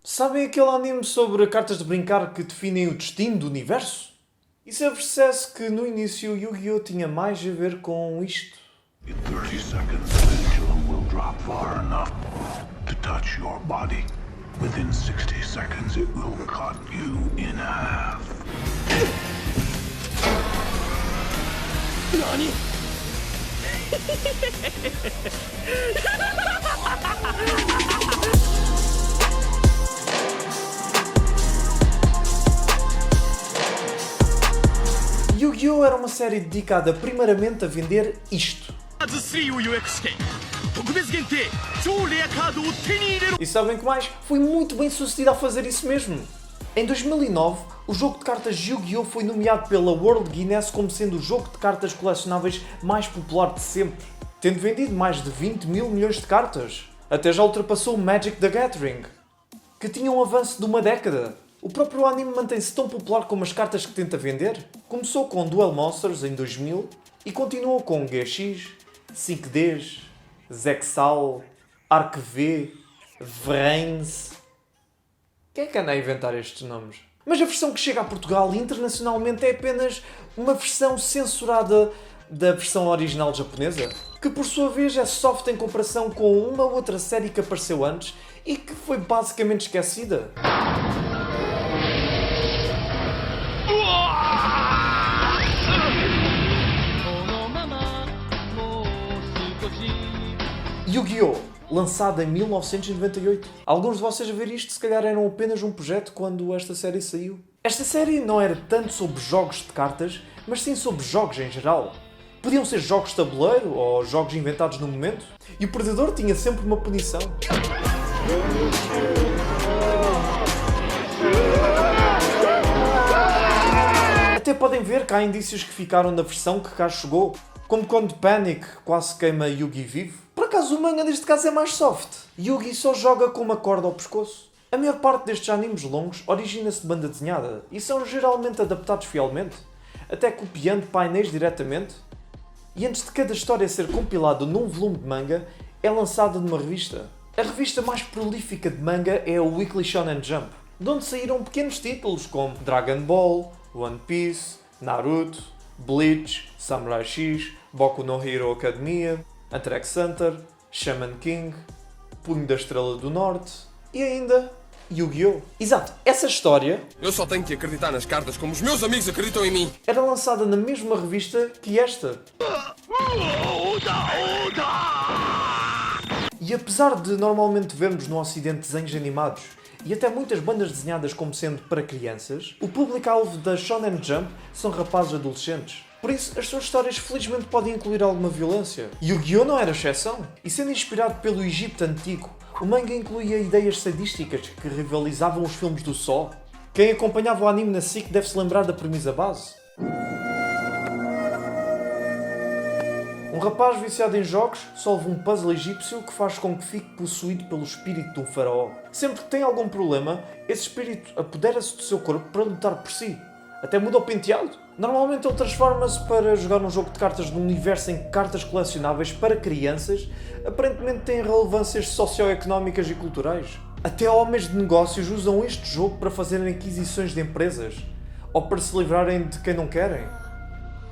Sabem aquele anime sobre cartas de brincar que definem o destino do universo? E sabe-se que no início Yu-Gi-Oh! Tinha mais a ver com isto. In 30 seconds, the pendulum will drop far enough to touch your body. Within 60 seconds, it will cut you in half. NANI?! Yu-Gi-Oh! Era uma série dedicada primeiramente a vender isto. まず3を予約して特別限定超レアカードを手に入れろ E sabem que mais? Foi muito bem sucedido a fazer isso mesmo. Em 2009, o jogo de cartas Yu-Gi-Oh! Foi nomeado pela World Guinness como sendo o jogo de cartas colecionáveis mais popular de sempre, tendo vendido mais de 20 mil milhões de cartas. Até já ultrapassou o Magic the Gathering, que tinha um avanço de uma década. O próprio anime mantém-se tão popular como as cartas que tenta vender. Começou com Duel Monsters em 2000 e continuou com GX, 5Ds, Zexal, Arc V, Vrains. Quem é que anda a inventar estes nomes? Mas a versão que chega a Portugal internacionalmente é apenas uma versão censurada da versão original japonesa, que por sua vez é soft em comparação com uma outra série que apareceu antes e que foi basicamente esquecida. Yu-Gi-Oh! Lançado em 1998. Alguns de vocês a ver isto se calhar eram apenas um projeto quando esta série saiu. Esta série não era tanto sobre jogos de cartas, mas sim sobre jogos em geral. Podiam ser jogos de tabuleiro ou jogos inventados no momento, e o perdedor tinha sempre uma punição. Até podem ver que há indícios que ficaram na versão que cá chegou, como quando Panic quase queima Yugi vivo. Por acaso o manga neste caso é mais soft. Yugi só joga com uma corda ao pescoço. A maior parte destes animes longos origina-se de banda desenhada e são geralmente adaptados fielmente, até copiando painéis diretamente. E antes de cada história ser compilada num volume de manga, é lançada numa revista. A revista mais prolífica de manga é o Weekly Shonen Jump, de onde saíram pequenos títulos como Dragon Ball, One Piece, Naruto, Bleach, Samurai X, Boku no Hero Academia, Hunter x Hunter, Shaman King, Punho da Estrela do Norte e ainda Yu-Gi-Oh! Exato, essa história Eu só tenho que acreditar nas cartas como os meus amigos acreditam em mim. era lançada na mesma revista que esta. E apesar de normalmente vermos no ocidente desenhos animados e até muitas bandas desenhadas como sendo para crianças, o público-alvo da Shonen Jump são rapazes adolescentes. Por isso, as suas histórias felizmente podem incluir alguma violência. Yu-Gi-Oh! Não era exceção. E sendo inspirado pelo Egito Antigo, o manga incluía ideias sadísticas que rivalizavam os filmes do Sol. Quem acompanhava o anime na SIC deve se lembrar da premissa base. Um rapaz viciado em jogos solve um puzzle egípcio que faz com que fique possuído pelo espírito de um faraó. Sempre que tem algum problema, esse espírito apodera-se do seu corpo para lutar por si. Até muda o penteado. Normalmente ele transforma-se para jogar um jogo de cartas num universo em que cartas colecionáveis para crianças aparentemente têm relevâncias socioeconómicas e culturais. Até homens de negócios usam este jogo para fazerem aquisições de empresas ou para se livrarem de quem não querem.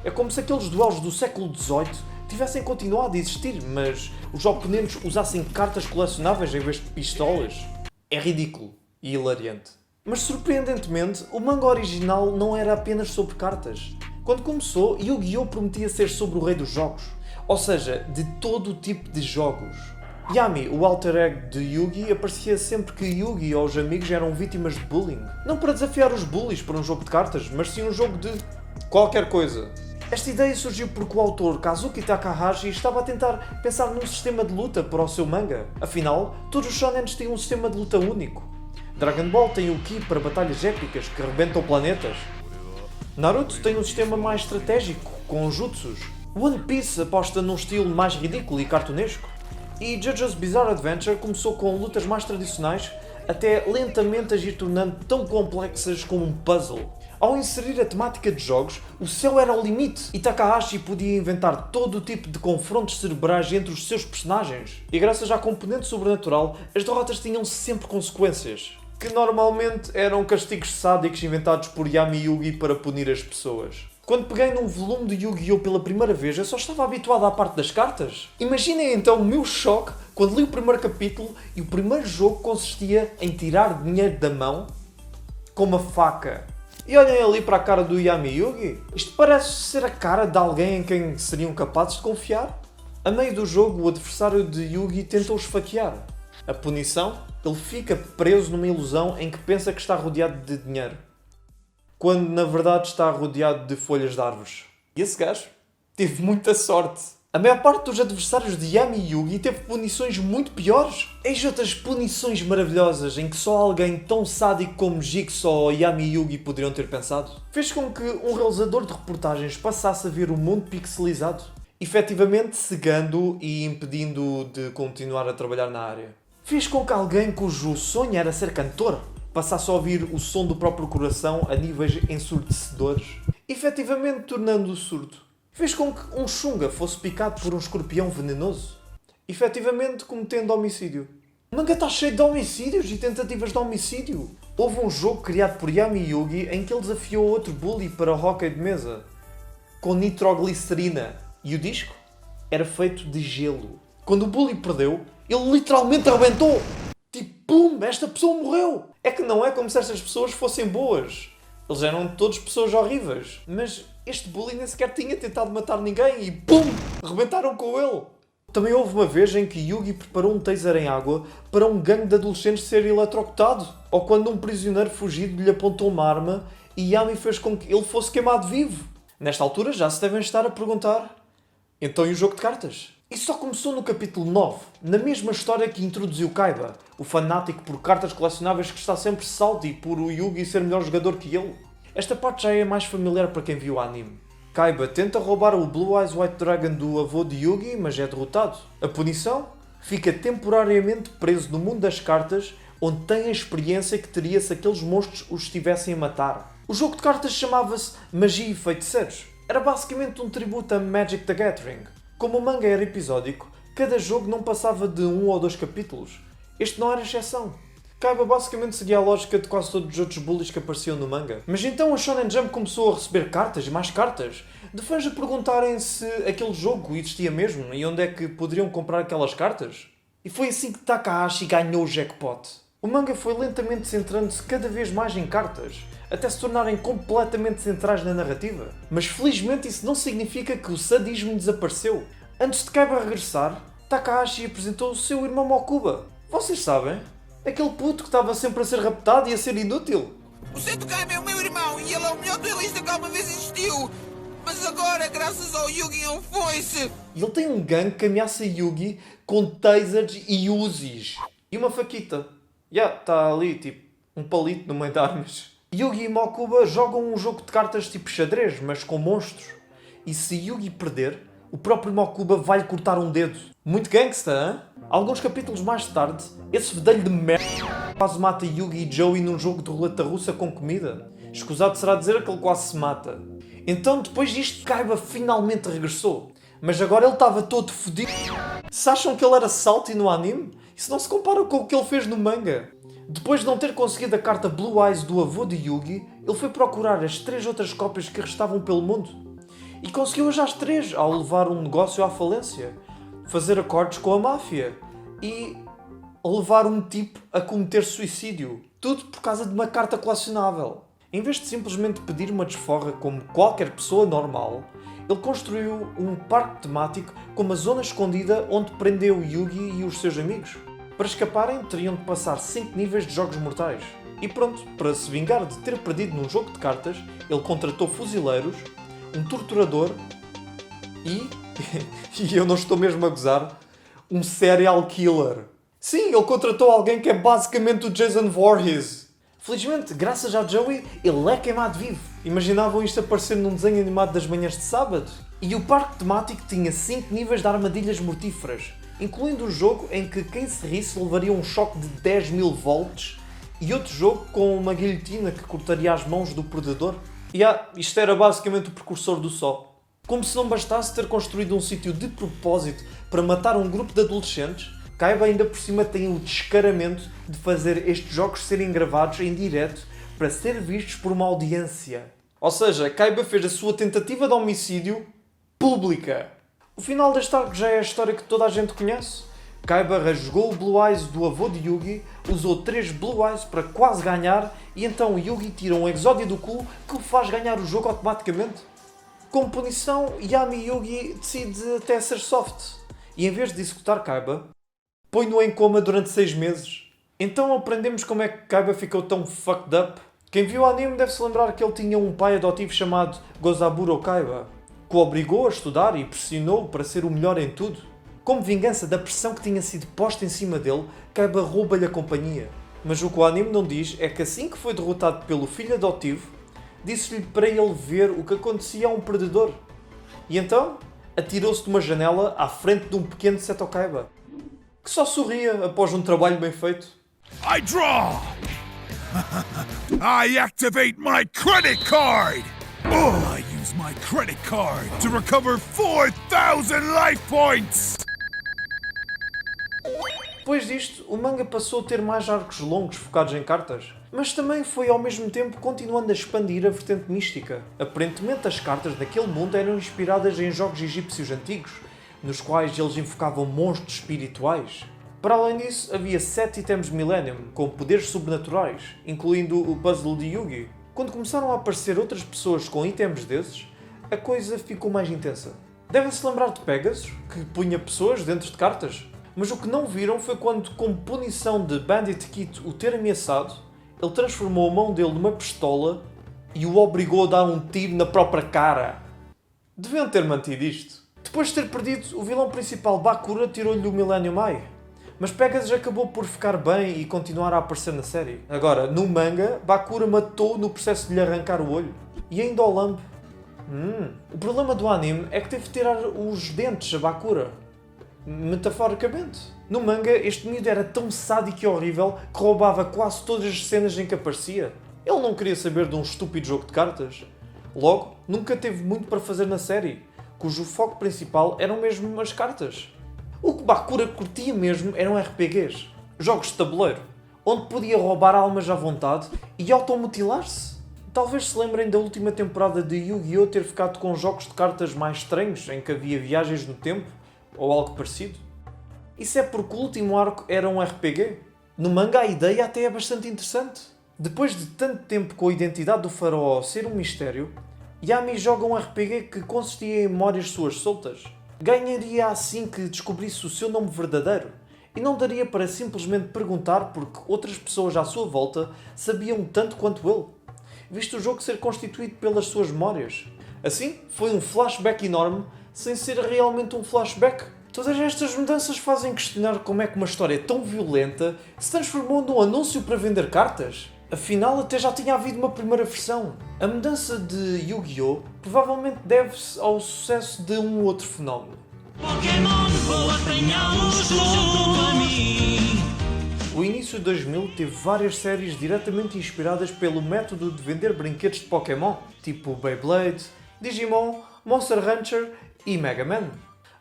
É como se aqueles duelos do século XVIII tivessem continuado a existir, mas os oponentes usassem cartas colecionáveis em vez de pistolas. É ridículo e hilariante. Mas surpreendentemente, o manga original não era apenas sobre cartas. Quando começou, Yu-Gi-Oh! Prometia ser sobre o rei dos jogos, ou seja, de todo o tipo de jogos. Yami, o alter ego de Yugi, aparecia sempre que Yugi ou os amigos eram vítimas de bullying. Não para desafiar os bullies para um jogo de cartas, mas sim um jogo de qualquer coisa. Esta ideia surgiu porque o autor Kazuki Takahashi estava a tentar pensar num sistema de luta para o seu manga. Afinal, todos os shonens têm um sistema de luta único. Dragon Ball tem o Ki para batalhas épicas que rebentam planetas. Naruto tem um sistema mais estratégico, com jutsus. One Piece aposta num estilo mais ridículo e cartunesco. E JoJo's Bizarre Adventure começou com lutas mais tradicionais, até lentamente as ir tornando tão complexas como um puzzle. Ao inserir a temática de jogos, o céu era o limite e Takahashi podia inventar todo o tipo de confrontos cerebrais entre os seus personagens. E graças à componente sobrenatural, as derrotas tinham sempre consequências. que normalmente eram castigos sádicos inventados por Yami Yugi para punir as pessoas. Quando peguei num volume de Yu-Gi-Oh! Pela primeira vez, eu só estava habituado à parte das cartas. Imaginem então o meu choque quando li o primeiro capítulo e o primeiro jogo consistia em tirar dinheiro da mão com uma faca. E olhem ali para a cara do Yami Yugi. Isto parece ser a cara de alguém em quem seriam capazes de confiar. A meio do jogo, o adversário de Yugi tenta o esfaquear. A punição? Ele fica preso numa ilusão em que pensa que está rodeado de dinheiro, quando na verdade está rodeado de folhas de árvores. E esse gajo teve muita sorte. A maior parte dos adversários de Yami Yugi teve punições muito piores. Eis outras punições maravilhosas em que só alguém tão sádico como Jigsaw ou Yami Yugi poderiam ter pensado. Fez com que um realizador de reportagens passasse a ver o mundo pixelizado, efetivamente cegando-o e impedindo-o de continuar a trabalhar na área. Fez com que alguém cujo sonho era ser cantor passasse a ouvir o som do próprio coração a níveis ensurdecedores, efetivamente tornando-o surdo. Fez com que um Xunga fosse picado por um escorpião venenoso, efetivamente cometendo homicídio. O manga está cheio de homicídios e tentativas de homicídio. Houve um jogo criado por Yami Yugi em que ele desafiou outro bully para o hóquei de mesa, com nitroglicerina, e o disco era feito de gelo. Quando o bully perdeu, ele literalmente arrebentou. Tipo, pum, esta pessoa morreu. É que não é como se estas pessoas fossem boas. Eles eram todos pessoas horríveis. Mas este bully nem sequer tinha tentado matar ninguém e pum, arrebentaram com ele. Também houve uma vez em que Yugi preparou um taser em água para um gangue de adolescentes ser eletrocutado. Ou quando um prisioneiro fugido lhe apontou uma arma e Yami fez com que ele fosse queimado vivo. Nesta altura já se devem estar a perguntar: então e o jogo de cartas? Isso só começou no capítulo 9, na mesma história que introduziu Kaiba, o fanático por cartas colecionáveis que está sempre salty por o Yugi ser melhor jogador que ele. Esta parte já é mais familiar para quem viu o anime. Kaiba tenta roubar o Blue Eyes White Dragon do avô de Yugi, mas é derrotado. A punição? Fica temporariamente preso no mundo das cartas, onde tem a experiência que teria se aqueles monstros o estivessem a matar. O jogo de cartas chamava-se Magia e Feiticeiros. Era basicamente um tributo a Magic the Gathering. Como o manga era episódico, cada jogo não passava de 1 ou 2 capítulos. Este não era exceção. Kaiba basicamente seguia a lógica de quase todos os outros bullies que apareciam no manga. Mas então a Shonen Jump começou a receber cartas e mais cartas, de fãs a perguntarem se aquele jogo existia mesmo e onde é que poderiam comprar aquelas cartas. E foi assim que Takahashi ganhou o jackpot. O manga foi lentamente centrando-se cada vez mais em cartas, até se tornarem completamente centrais na narrativa. Mas felizmente isso não significa que o sadismo desapareceu. Antes de Kaiba regressar, Takahashi apresentou o seu irmão Mokuba. Vocês sabem? Aquele puto que estava sempre a ser raptado e a ser inútil. O Seto Kaiba é o meu irmão e ele é o melhor duelista que alguma vez existiu. Mas agora, graças ao Yugi, ele foi-se. E ele tem um gangue que ameaça Yugi com tasers e Uzis. E uma faquita. Está ali, tipo, um palito no meio de armas. Yugi e Mokuba jogam um jogo de cartas tipo xadrez, mas com monstros. E se Yugi perder, o próprio Mokuba vai-lhe cortar um dedo. Muito gangsta, hein? Alguns capítulos mais tarde, esse fedelho de merda quase mata Yugi e Joey num jogo de roleta russa com comida. Escusado será dizer que ele quase se mata. Então, depois disto, Kaiba finalmente regressou. Mas agora ele estava todo fodido. Se acham que ele era salty no anime, isso não se compara com o que ele fez no manga. Depois de não ter conseguido a carta Blue Eyes do avô de Yugi, ele foi procurar as 3 outras cópias que restavam pelo mundo. E conseguiu já as 3 ao levar um negócio à falência, fazer acordos com a máfia e levar um tipo a cometer suicídio. Tudo por causa de uma carta colecionável. Em vez de simplesmente pedir uma desforra como qualquer pessoa normal, ele construiu um parque temático com uma zona escondida onde prendeu Yugi e os seus amigos. Para escaparem, teriam de passar 5 níveis de jogos mortais. E pronto, para se vingar de ter perdido num jogo de cartas, ele contratou fuzileiros, um torturador e eu não estou mesmo a gozar, um serial killer. Sim, ele contratou alguém que é basicamente o Jason Voorhees. Felizmente, graças a Joey, ele é queimado vivo. Imaginavam isto aparecer num desenho animado das manhãs de sábado? E o parque temático tinha 5 níveis de armadilhas mortíferas, incluindo um jogo em que quem se risse levaria um choque de 10.000 volts e outro jogo com uma guilhotina que cortaria as mãos do predador. Isto era basicamente o precursor do Sol. Como se não bastasse ter construído um sítio de propósito para matar um grupo de adolescentes, Kaiba ainda por cima tem o descaramento de fazer estes jogos serem gravados em direto para ser vistos por uma audiência. Ou seja, Kaiba fez a sua tentativa de homicídio pública. O final deste arco já é a história que toda a gente conhece. Kaiba rasgou o Blue Eyes do avô de Yugi, usou 3 Blue Eyes para quase ganhar e então Yugi tira um Exódia do cu que o faz ganhar o jogo automaticamente. Como punição, Yami Yugi decide até ser soft e em vez de executar Kaiba, põe-no em coma durante 6 meses. Então aprendemos como é que Kaiba ficou tão fucked up. Quem viu o anime deve se lembrar que ele tinha um pai adotivo chamado Gozaburo Kaiba, que o obrigou a estudar e pressionou para ser o melhor em tudo. Como vingança da pressão que tinha sido posta em cima dele, Kaiba rouba-lhe a companhia. Mas o que o anime não diz é que assim que foi derrotado pelo filho adotivo, disse-lhe para ele ver o que acontecia a um predador. E então, atirou-se de uma janela à frente de um pequeno Seto Kaiba, que só sorria após um trabalho bem feito. I draw! I activate my credit card! I use my credit card to recover 4,000 life points! Depois disto, o manga passou a ter mais arcos longos focados em cartas, mas também foi ao mesmo tempo continuando a expandir a vertente mística. Aparentemente as cartas naquele mundo eram inspiradas em jogos egípcios antigos, nos quais eles invocavam monstros espirituais. Para além disso, havia 7 itens Millennium, com poderes sobrenaturais, incluindo o puzzle de Yugi. Quando começaram a aparecer outras pessoas com itens desses, a coisa ficou mais intensa. Devem-se lembrar de Pegasus, que punha pessoas dentro de cartas, mas o que não viram foi quando, como punição de Bandit Kit o ter ameaçado, ele transformou a mão dele numa pistola e o obrigou a dar um tiro na própria cara. Deviam ter mantido isto. Depois de ter perdido, o vilão principal Bakura tirou-lhe o Millennium Eye. Mas Pegasus acabou por ficar bem e continuar a aparecer na série. Agora, no manga, Bakura matou no processo de lhe arrancar o olho. E ainda ao lambe. O problema do anime é que teve de tirar os dentes a Bakura. Metaforicamente. No manga, este miúdo era tão sádico e horrível que roubava quase todas as cenas em que aparecia. Ele não queria saber de um estúpido jogo de cartas. Logo, nunca teve muito para fazer na série, cujo foco principal eram mesmo as cartas. O que Bakura curtia mesmo eram RPGs, jogos de tabuleiro, onde podia roubar almas à vontade e automutilar-se. Talvez se lembrem da última temporada de Yu-Gi-Oh! Ter ficado com jogos de cartas mais estranhos, em que havia viagens no tempo, ou algo parecido. Isso é porque o último arco era um RPG. No manga a ideia até é bastante interessante. Depois de tanto tempo com a identidade do faraó ser um mistério, Yami joga um RPG que consistia em memórias suas soltas. Ganharia assim que descobrisse o seu nome verdadeiro e não daria para simplesmente perguntar porque outras pessoas à sua volta sabiam tanto quanto ele, visto o jogo ser constituído pelas suas memórias. Assim, foi um flashback enorme sem ser realmente um flashback. Todas estas mudanças fazem questionar como é que uma história tão violenta se transformou num anúncio para vender cartas. Afinal, até já tinha havido uma primeira versão. A mudança de Yu-Gi-Oh! Provavelmente deve-se ao sucesso de um outro fenómeno. Pokémon, vou apanhá-los todos. O início de 2000 teve várias séries diretamente inspiradas pelo método de vender brinquedos de Pokémon, tipo Beyblade, Digimon, Monster Hunter e Mega Man.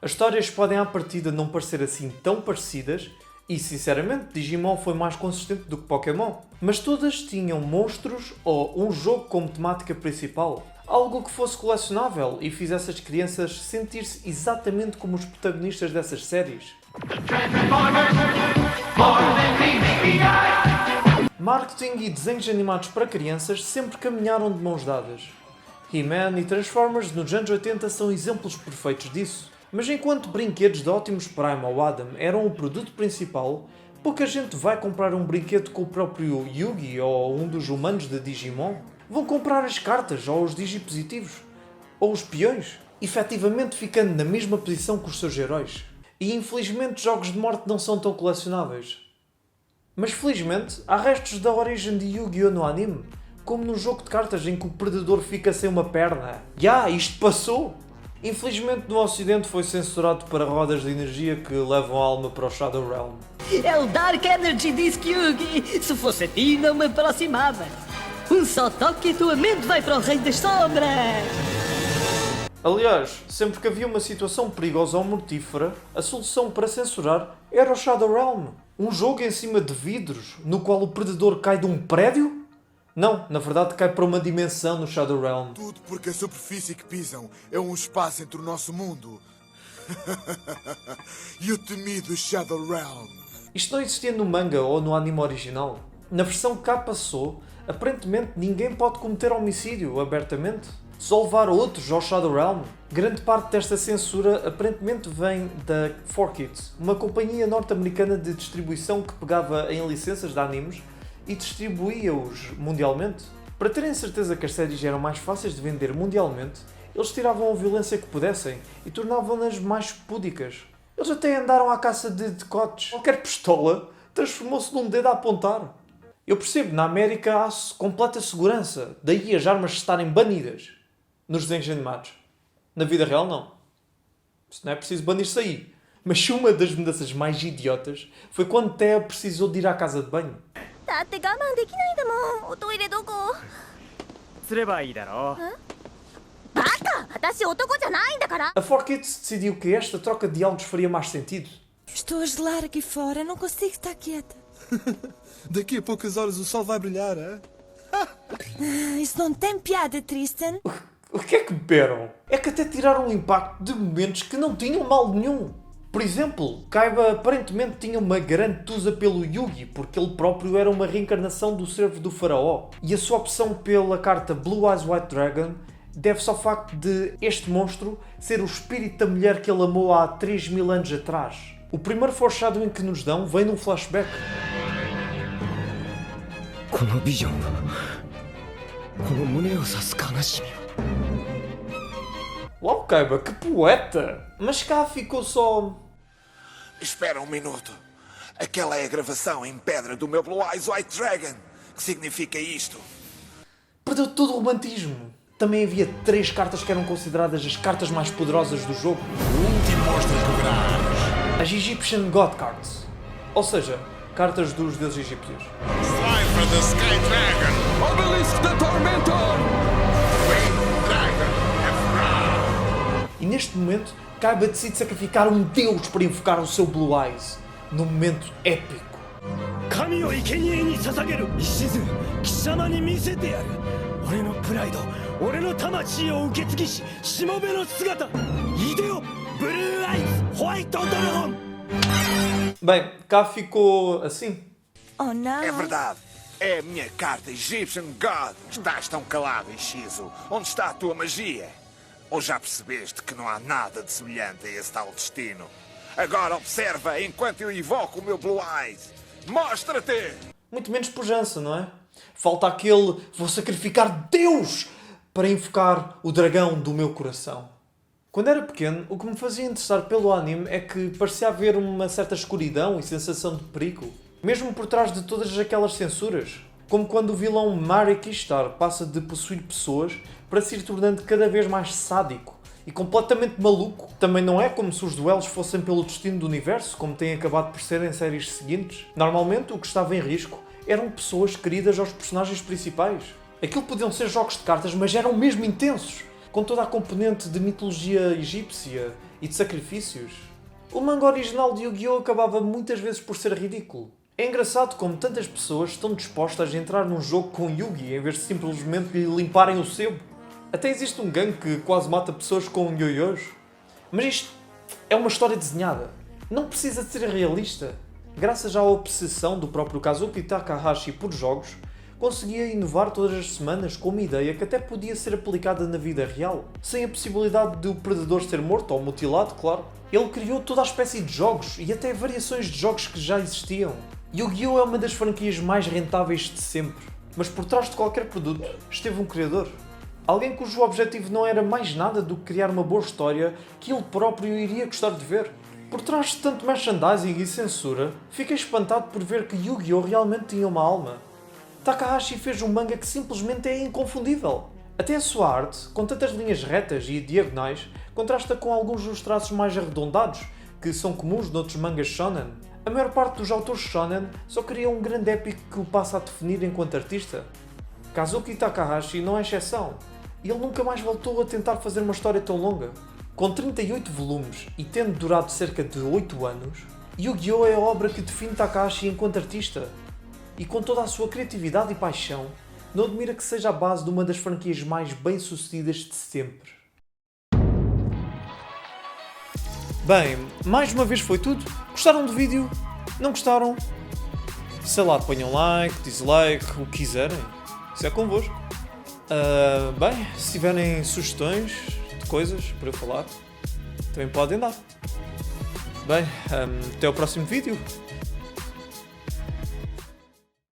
As histórias podem à partida não parecer assim tão parecidas, e sinceramente Digimon foi mais consistente do que Pokémon, mas todas tinham monstros ou um jogo como temática principal, algo que fosse colecionável e fizesse as crianças sentir-se exatamente como os protagonistas dessas séries. Marketing e desenhos animados para crianças sempre caminharam de mãos dadas. He-Man e Transformers nos anos 80 são exemplos perfeitos disso. Mas enquanto brinquedos de Optimus Prime ou Adam eram o produto principal, pouca gente vai comprar um brinquedo com o próprio Yugi ou um dos humanos de Digimon. Vão comprar as cartas ou os digipositivos, ou os peões, efetivamente ficando na mesma posição que os seus heróis. E infelizmente jogos de morte não são tão colecionáveis. Mas felizmente há restos da origem de Yu-Gi-Oh! No anime, como no jogo de cartas em que o predador fica sem uma perna. Isto passou! Infelizmente no ocidente foi censurado para rodas de energia que levam a alma para o Shadow Realm. É o Dark Energy Disc Yugi! Se fosse a ti não me aproximava! Um só toque e a tua mente vai para o Reino das Sombras! Aliás, sempre que havia uma situação perigosa ou mortífera, a solução para censurar era o Shadow Realm. Um jogo em cima de vidros, no qual o predador cai de um prédio? Não, na verdade cai para uma dimensão no Shadow Realm. Tudo porque a superfície que pisam é um espaço entre o nosso mundo e o temido Shadow Realm. Isto não existia no manga ou no anime original. Na versão que cá passou, aparentemente ninguém pode cometer homicídio abertamente. Só levar outros ao Shadow Realm. Grande parte desta censura aparentemente vem da 4Kids, uma companhia norte-americana de distribuição que pegava em licenças de animes e distribuía-os mundialmente. Para terem certeza que as séries eram mais fáceis de vender mundialmente, eles tiravam a violência que pudessem e tornavam-nas mais púdicas. Eles até andaram à caça de decotes. Qualquer pistola transformou-se num dedo a apontar. Eu percebo, na América há completa segurança, daí as armas estarem banidas nos desenhos animados. Na vida real, não. Isso não é preciso banir-se aí. Mas uma das mudanças mais idiotas foi quando Thea precisou de ir à casa de banho. だって我慢できないんだもん。おトイレどこ？すればいいだろう。バカ！私男じゃないんだから。 A 4Kids decidiu que esta troca de diálogos faria mais sentido. Estou a gelar aqui fora, não consigo estar quieta. Daqui a poucas horas o sol vai brilhar, é? Isso não tem piada, Tristan. O que é que beberam? É que até tiraram o impacto de momentos que não tinham mal nenhum. Por exemplo, Kaiba aparentemente tinha uma grande tusa pelo Yugi, porque ele próprio era uma reencarnação do servo do faraó. E a sua opção pela carta Blue Eyes White Dragon deve-se ao facto de este monstro ser o espírito da mulher que ele amou há 3000 anos atrás. O primeiro foreshadowing que nos dão vem num flashback. Uau, Kaiba, que poeta! Mas cá ficou só... Espera um minuto. Aquela é a gravação em pedra do meu Blue Eyes White Dragon. Que significa isto? Perdeu todo o romantismo. Também havia 3 cartas que eram consideradas as cartas mais poderosas do jogo. As Egyptian God Cards. Ou seja, cartas dos deuses egípcios. Slide for the Sky Dragon! Obelisk the Tormentor! E neste momento, Kaiba decide sacrificar um deus para invocar o seu Blue Eyes. Num momento épico. 神を生贄に捧げる石貴様に見せてやる俺のプライド俺の魂を受け継ぎししもべの姿イデオブルーアイズホワイトドラゴン Bem, cá ficou assim. Oh não. É verdade. É a minha carta Egyptian God. Estás tão calado, Ishizu. Onde está a tua magia? Ou já percebeste que não há nada de semelhante a esse tal destino? Agora observa enquanto eu invoco o meu Blue Eyes. Mostra-te! Muito menos pujança, não é? Falta aquele vou sacrificar Deus para invocar o dragão do meu coração. Quando era pequeno, o que me fazia interessar pelo anime é que parecia haver uma certa escuridão e sensação de perigo. Mesmo por trás de todas aquelas censuras. Como quando o vilão Mari Kishtar passa de possuir pessoas para se ir tornando cada vez mais sádico e completamente maluco. Também não é como se os duelos fossem pelo destino do universo, como tem acabado por ser em séries seguintes. Normalmente o que estava em risco eram pessoas queridas aos personagens principais. Aquilo podiam ser jogos de cartas, mas eram mesmo intensos, com toda a componente de mitologia egípcia e de sacrifícios. O manga original de Yu-Gi-Oh! Acabava muitas vezes por ser ridículo. É engraçado como tantas pessoas estão dispostas a entrar num jogo com Yugi em vez de simplesmente lhe limparem o sebo. Até existe um gangue que quase mata pessoas com ioiôs. Mas isto é uma história desenhada. Não precisa de ser realista. Graças à obsessão do próprio Kazuki Takahashi por jogos, conseguia inovar todas as semanas com uma ideia que até podia ser aplicada na vida real, sem a possibilidade de o predador ser morto ou mutilado, claro. Ele criou toda a espécie de jogos e até variações de jogos que já existiam. Yu-Gi-Oh! É uma das franquias mais rentáveis de sempre, mas por trás de qualquer produto esteve um criador. Alguém cujo objetivo não era mais nada do que criar uma boa história que ele próprio iria gostar de ver. Por trás de tanto merchandising e censura, fiquei espantado por ver que Yu-Gi-Oh! Realmente tinha uma alma. Takahashi fez um manga que simplesmente é inconfundível. Até a sua arte, com tantas linhas retas e diagonais, contrasta com alguns dos traços mais arredondados, que são comuns noutros mangas shonen. A maior parte dos autores shonen só criam um grande épico que o passa a definir enquanto artista. Kazuki Takahashi não é exceção. e ele nunca mais voltou a tentar fazer uma história tão longa. Com 38 volumes e tendo durado cerca de 8 anos, Yu-Gi-Oh! É a obra que define Takahashi enquanto artista. E com toda a sua criatividade e paixão, não admira que seja a base de uma das franquias mais bem-sucedidas de sempre. Bem, mais uma vez foi tudo. Gostaram do vídeo? Não gostaram? Sei lá, ponham like, dislike, o que quiserem. Isso é convosco. Bem, se tiverem sugestões de coisas para eu falar, também podem dar. Bem, até o próximo vídeo.